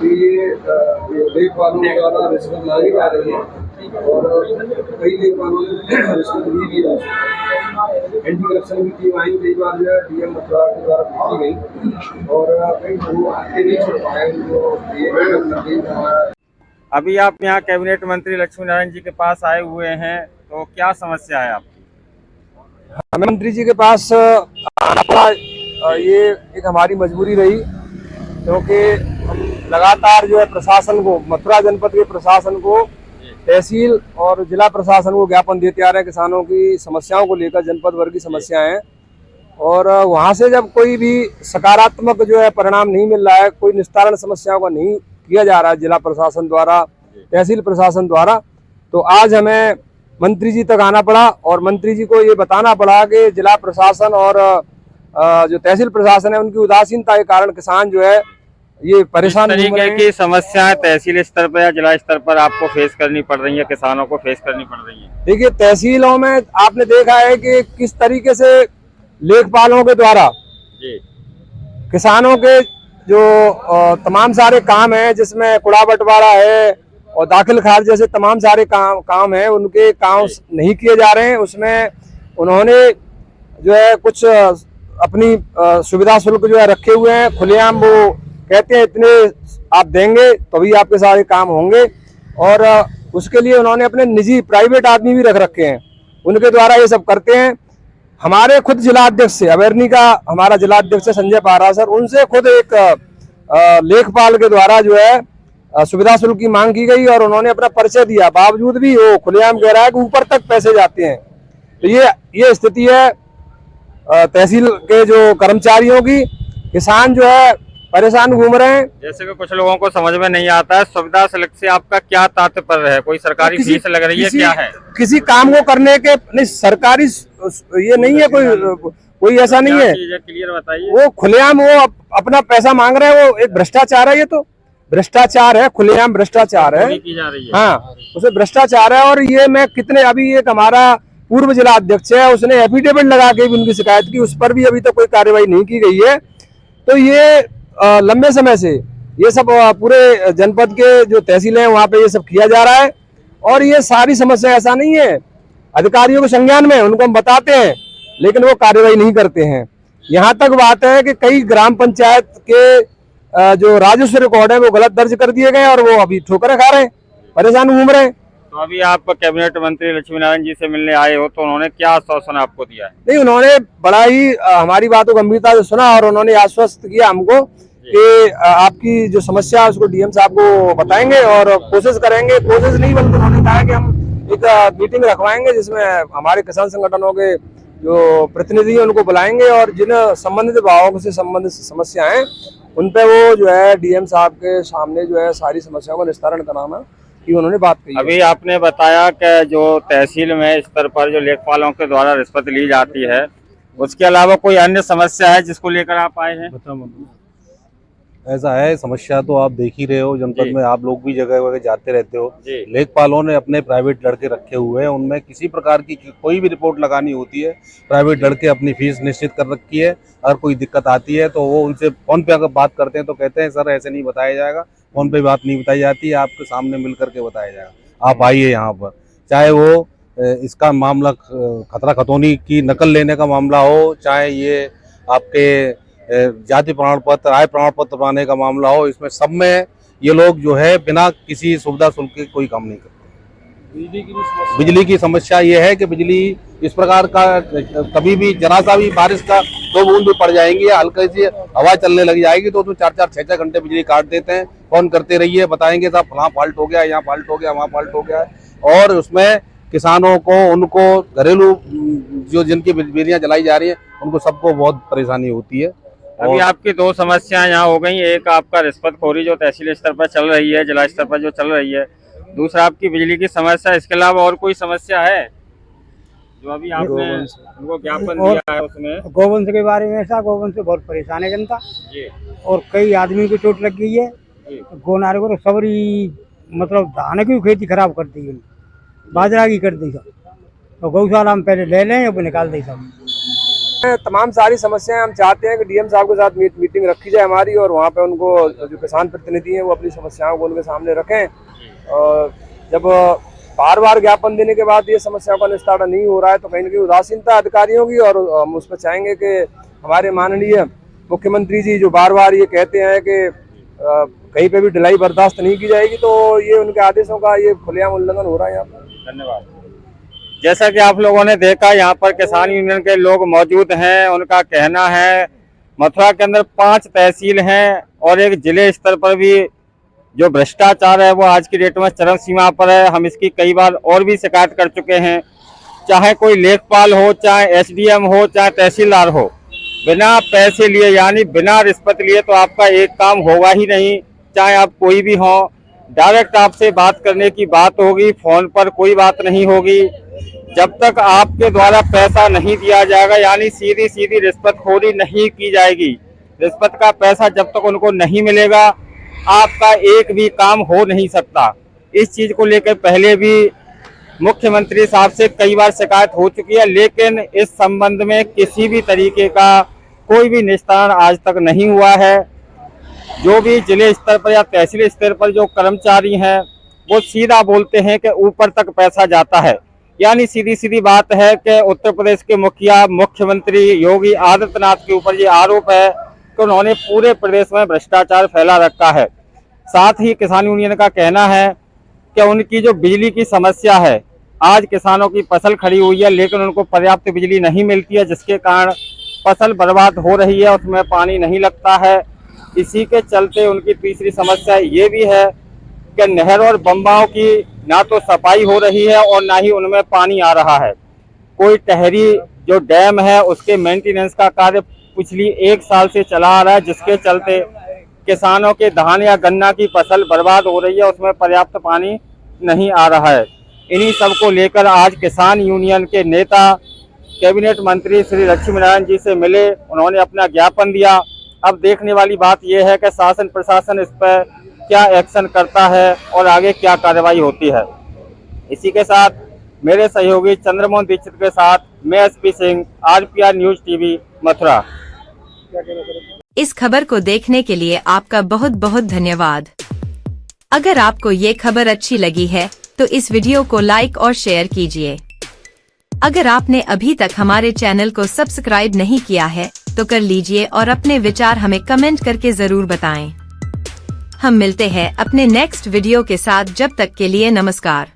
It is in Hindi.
कि ये लेखपालों द्वारा रिश्वत मांगी जा रही है और कई लेखपालों ने रिश्वत भी दी है। एंटी करप्शन की टीम आई, कई बार जो है डीएम मथुरा के द्वारा भेजी गई और वो आगे नहीं छोड़ पाए उनको। अभी आप यहाँ कैबिनेट मंत्री लक्ष्मी नारायण जी के पास आए हुए हैं, तो क्या समस्या है आपकी? हमें मंत्री जी के पास आना पड़ा, ये एक हमारी मजबूरी रही, क्योंकि हम लगातार जो है प्रशासन को, मथुरा जनपद के प्रशासन को, तहसील और जिला प्रशासन को ज्ञापन देते आ रहे हैं किसानों की समस्याओं को लेकर, जनपद भर की समस्याएं हैं। और वहां से जब कोई भी सकारात्मक जो है परिणाम नहीं मिल रहा है, कोई निस्तारण समस्याओं का नहीं किया जा रहा है जिला प्रशासन द्वारा, तहसील प्रशासन द्वारा, तो आज हमें मंत्री जी तक आना पड़ा और मंत्री जी को ये बताना पड़ा कि जिला प्रशासन और जो तहसील प्रशासन है उनकी उदासीनता के कारण किसान जो है ये परेशान किस तरीके की समस्याएं तहसील स्तर पर या जिला स्तर पर आपको फेस करनी पड़ रही है, किसानों को फेस करनी पड़ रही है? देखिए, तहसीलों में आपने देखा है कि किस तरीके से लेखपालों के द्वारा किसानों के जो तमाम सारे काम हैं, जिसमें कूड़ा बंटवारा है और दाखिल खारिज जैसे तमाम सारे काम हैं, उनके काम नहीं किए जा रहे हैं। उसमें उन्होंने जो है कुछ अपनी सुविधा शुल्क जो है रखे हुए हैं, खुलेआम वो कहते हैं इतने आप देंगे तभी आपके सारे काम होंगे, और उसके लिए उन्होंने अपने निजी प्राइवेट आदमी भी रख रखे हैं, उनके द्वारा ये सब करते हैं। हमारे खुद जिला अध्यक्ष से, अवेरनी का हमारा जिला अध्यक्ष संजय पारा सर, उनसे खुद एक लेखपाल के द्वारा जो है सुविधा शुल्क की मांग की गई और उन्होंने अपना परिचय दिया, बावजूद भी वो खुलेआम कह रहा है कि ऊपर तक पैसे जाते हैं। तो ये स्थिति है तहसील के जो कर्मचारियों की। किसान जो है परेशान घूम रहे हैं। जैसे कि कुछ लोगों को समझ में नहीं आता है, सुविधा शुल्क से आपका क्या तात्पर्य है? कोई सरकारी फीस लग रही है, क्या है? किसी काम को करने के नहीं, सरकारी ये नहीं है, कोई ऐसा नहीं है। क्लियर बताइए। वो खुलेआम वो अपना पैसा मांग रहे हैं, वो एक भ्रष्टाचार है, ये तो भ्रष्टाचार है, खुलेआम भ्रष्टाचार है, की जा रही है। हाँ, उसे भ्रष्टाचार है। और ये मैं कितने, अभी एक हमारा पूर्व जिला अध्यक्ष है, उसने एफिडेविट लगा के भी उनकी शिकायत की, उस पर भी अभी तक कोई कार्रवाई नहीं की गई है। तो ये लंबे समय से ये सब पूरे जनपद के जो तहसील हैं वहाँ पे ये सब किया जा रहा है, और ये सारी समस्या ऐसा नहीं है, अधिकारियों के संज्ञान में, उनको हम बताते हैं लेकिन वो कार्रवाई नहीं करते हैं। यहाँ तक बात है कि कई ग्राम पंचायत के जो राजस्व रिकॉर्ड है वो गलत दर्ज कर दिए गए और वो अभी ठोकरें खा रहे हैं, परेशान घूम रहे हैं। तो अभी आप कैबिनेट मंत्री लक्ष्मी नारायण जी से मिलने आए हो, तो उन्होंने क्या आश्वासन आपको दिया है? नहीं, उन्होंने बड़ा ही हमारी बात को गंभीरता से सुना और उन्होंने आश्वस्त किया हमको कि आपकी जो समस्या है उसको डीएम साहब को बताएंगे और कोशिश करेंगे, कोशिश नहीं बल्कि उन्होंने कहा कि हम एक मीटिंग रखवाएंगे जिसमें हमारे किसान संगठनों के जो प्रतिनिधि हैं उनको बुलाएंगे और जिन संबंधित विभागों से संबंधित समस्या है उन पे वो जो है डीएम साहब के सामने जो है सारी समस्याओं का निस्तारण कराना की उन्होंने बात कही। अभी आपने बताया कि जो तहसील में स्तर पर जो लेखपालों के द्वारा रिश्वत ली जाती है, उसके अलावा कोई अन्य समस्या है जिसको लेकर आप आए हैं? ऐसा है, समस्या तो आप देख ही रहे हो, जनपद में आप लोग भी जगह वगैरह जाते रहते हो। लेखपालों ने अपने प्राइवेट लड़के रखे हुए हैं, उनमें किसी प्रकार की कोई भी रिपोर्ट लगानी होती है, प्राइवेट लड़के अपनी फीस निश्चित कर रखी है। अगर कोई दिक्कत आती है तो वो उनसे फोन पे अगर बात करते हैं तो कहते हैं सर ऐसे नहीं बताया जाएगा, फोन पे बात नहीं बताई जाती है, आपके सामने मिल करके बताया जाएगा, आप आइए यहाँ पर। चाहे वो इसका मामला खतरा खतौनी की नकल लेने का मामला हो, चाहे ये आपके जाति प्रमाण पत्र, आय प्रमाण पत्र बनाने का मामला हो, इसमें सब में ये लोग जो है बिना किसी सुविधा शुल्क के कोई काम नहीं करते। बिजली की समस्या ये है कि बिजली इस प्रकार का कभी भी जरा सा भी बारिश का 2 बूंद भी पड़ जाएंगी या हल्की सी हवा चलने लग जाएगी तो उसमें 4-4, 6-6 घंटे बिजली काट देते हैं। फोन करते रहिए, बताएंगे साहब फलां फॉल्ट हो गया, यहाँ फॉल्ट हो गया, वहाँ फॉल्ट हो गया, और उसमें किसानों को, उनको घरेलू जो जिनकी बिजलियाँ जलाई जा रही है उनको सबको बहुत परेशानी होती है। अभी आपकी 2 समस्याएं यहाँ हो गई, एक आपका रिश्वतखोरी जो तहसील स्तर पर चल रही है, जिला स्तर पर जो चल रही है, दूसरा आपकी बिजली की समस्या। इसके अलावा और कोई समस्या है जो अभी आपने उनको ज्ञापन दिया है? उसमें गोवंश के बारे में ऐसा, गोवंश से बहुत परेशान है जनता और कई आदमी को चोट लग गई है। गोनारे को सबरी मतलब धान की खेती खराब कर दी, बाजरा की कर दी सब, तो गौशाला हम पहले ले लें अब निकाल दी सब। तमाम सारी समस्याएं हम चाहते हैं कि डीएम साहब के साथ मीटिंग रखी जाए हमारी, और वहाँ पे उनको जो किसान प्रतिनिधि हैं वो अपनी समस्याओं को उनके सामने रखें। और जब बार बार ज्ञापन देने के बाद ये समस्याओं का निस्तारण नहीं हो रहा है तो कहीं ना कहीं उदासीनता अधिकारियों की, और हम उस पर चाहेंगे कि हमारे माननीय मुख्यमंत्री जी जो बार बार ये कहते हैं कि कहीं पे भी ढिलाई बर्दाश्त नहीं की जाएगी, तो ये उनके आदेशों का ये खुलेआम उल्लंघन हो रहा है यहाँ पर। धन्यवाद। जैसा कि आप लोगों ने देखा, यहाँ पर किसान यूनियन के लोग मौजूद हैं। उनका कहना है मथुरा के अंदर 5 तहसील हैं और एक जिले स्तर पर भी जो भ्रष्टाचार है वो आज की डेट में चरम सीमा पर है। हम इसकी कई बार और भी शिकायत कर चुके हैं, चाहे कोई लेखपाल हो, चाहे एसडीएम हो, चाहे तहसीलदार हो, बिना पैसे लिए यानी बिना रिश्वत लिए तो आपका एक काम होगा ही नहीं। चाहे आप कोई भी हो, डायरेक्ट आपसे बात करने की बात होगी, फोन पर कोई बात नहीं होगी। जब तक आपके द्वारा पैसा नहीं दिया जाएगा यानी सीधी सीधी रिश्वतखोरी नहीं की जाएगी, रिश्वत का पैसा जब तक उनको नहीं मिलेगा आपका एक भी काम हो नहीं सकता। इस चीज को लेकर पहले भी मुख्यमंत्री साहब से कई बार शिकायत हो चुकी है, लेकिन इस संबंध में किसी भी तरीके का कोई भी निस्तारण आज तक नहीं हुआ है। जो भी जिले स्तर पर या तहसील स्तर पर जो कर्मचारी हैं वो सीधा बोलते हैं कि ऊपर तक पैसा जाता है, यानी सीधी सीधी बात है कि उत्तर प्रदेश के मुखिया मुख्यमंत्री योगी आदित्यनाथ के ऊपर ये आरोप है कि उन्होंने पूरे प्रदेश में भ्रष्टाचार फैला रखा है। साथ ही किसान यूनियन का कहना है कि उनकी जो बिजली की समस्या है, आज किसानों की फसल खड़ी हुई है लेकिन उनको पर्याप्त बिजली नहीं मिलती है, जिसके कारण फसल बर्बाद हो रही है, उसमें पानी नहीं लगता है। इसी के चलते उनकी तीसरी समस्या ये भी है कि नहर और बम्बाओं की ना तो सफाई हो रही है और ना ही उनमें पानी आ रहा है। कोई टहरी जो डैम है उसके मेंटेनेंस का कार्य पिछली 1 साल से चला आ रहा है, जिसके चलते किसानों के धान या गन्ना की फसल बर्बाद हो रही है, उसमें पर्याप्त पानी नहीं आ रहा है। इन्हीं सब को लेकर आज किसान यूनियन के नेता कैबिनेट मंत्री श्री लक्ष्मी नारायण जी से मिले, उन्होंने अपना ज्ञापन दिया। अब देखने वाली बात यह है कि शासन प्रशासन इस पर क्या एक्शन करता है और आगे क्या कार्रवाई होती है। इसी के साथ मेरे सहयोगी चंद्रमोहन दीक्षित के साथ मैं SP Singh, RPR news TV, Mathura. इस खबर को देखने के लिए आपका बहुत बहुत धन्यवाद। अगर आपको ये खबर अच्छी लगी है तो इस वीडियो को लाइक और शेयर कीजिए। अगर आपने अभी तक हमारे चैनल को सब्सक्राइब नहीं किया है तो कर लीजिए और अपने विचार हमें कमेंट करके जरूर बताएं। हम मिलते हैं अपने नेक्स्ट वीडियो के साथ, जब तक के लिए नमस्कार।